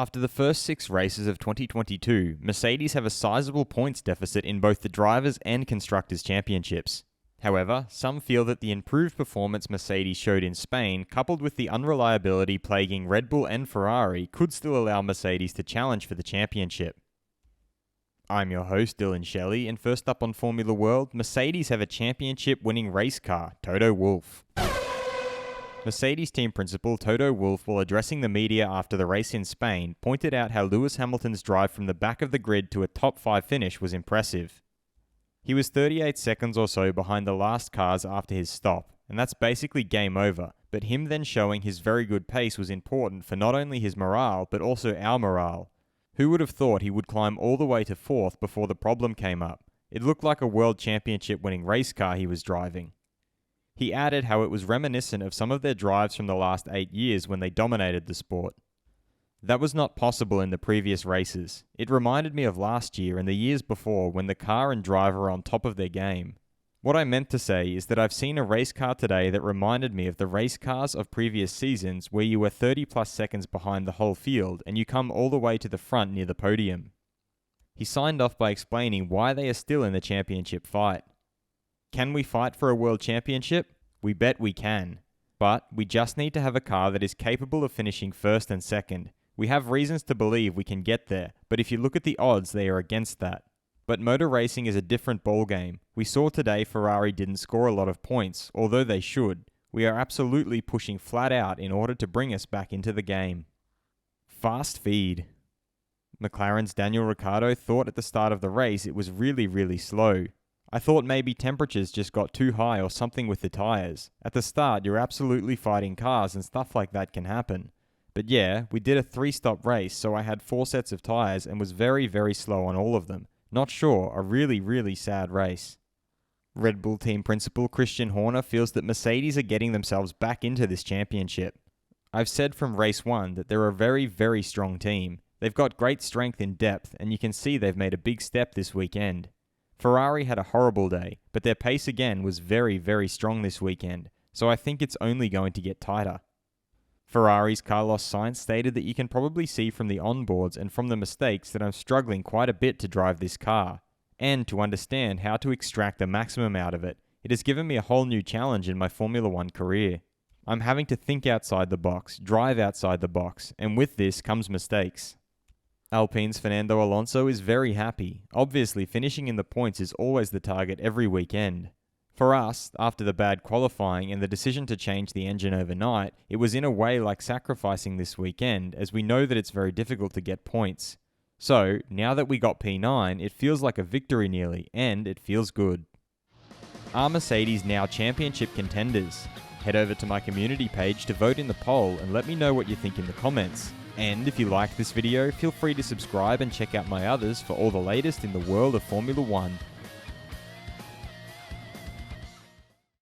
After the first 6 races of 2022, Mercedes have a sizable points deficit in both the Drivers and Constructors Championships. However, some feel that the improved performance Mercedes showed in Spain, coupled with the unreliability plaguing Red Bull and Ferrari, could still allow Mercedes to challenge for the championship. I'm your host, Dillon Shelley, and first up on Formula World, Mercedes have a championship-winning race car, Toto Wolff. Mercedes team principal Toto Wolff, while addressing the media after the race in Spain, pointed out how Lewis Hamilton's drive from the back of the grid to a top 5 finish was impressive. He was 38 seconds or so behind the last cars after his stop, and that's basically game over, but him then showing his very good pace was important for not only his morale, but also our morale. Who would have thought he would climb all the way to 4th before the problem came up? It looked like a world championship winning race car he was driving. He added how it was reminiscent of some of their drives from the last 8 years when they dominated the sport. That was not possible in the previous races. It reminded me of last year and the years before when the car and driver are on top of their game. What I meant to say is that I've seen a race car today that reminded me of the race cars of previous seasons where you were 30 plus seconds behind the whole field and you come all the way to the front near the podium. He signed off by explaining why they are still in the championship fight. Can we fight for a world championship? We bet we can. But we just need to have a car that is capable of finishing first and second. We have reasons to believe we can get there, but if you look at the odds, they are against that. But motor racing is a different ballgame. We saw today Ferrari didn't score a lot of points, although they should. We are absolutely pushing flat out in order to bring us back into the game. Fast feed. McLaren's Daniel Ricciardo thought at the start of the race it was really slow. I thought maybe temperatures just got too high or something with the tyres. At the start, you're absolutely fighting cars and stuff like that can happen. But yeah, we did a 3-stop race, so I had 4 sets of tyres and was very slow on all of them. Not sure, a really sad race. Red Bull team principal Christian Horner feels that Mercedes are getting themselves back into this championship. I've said from race 1 that they're a very strong team. They've got great strength in depth, and you can see they've made a big step this weekend. Ferrari had a horrible day, but their pace again was very strong this weekend, so I think it's only going to get tighter. Ferrari's Carlos Sainz stated that you can probably see from the onboards and from the mistakes that I'm struggling quite a bit to drive this car, and to understand how to extract the maximum out of it. It has given me a whole new challenge in my Formula 1 career. I'm having to think outside the box, drive outside the box, and with this comes mistakes. Alpine's Fernando Alonso is very happy. Obviously, finishing in the points is always the target every weekend. For us, after the bad qualifying and the decision to change the engine overnight, it was in a way like sacrificing this weekend, as we know that it's very difficult to get points. So, now that we got P9, it feels like a victory nearly, and it feels good. Are Mercedes now championship contenders? Head over to my community page to vote in the poll and let me know what you think in the comments. And if you liked this video, feel free to subscribe and check out my others for all the latest in the world of Formula 1.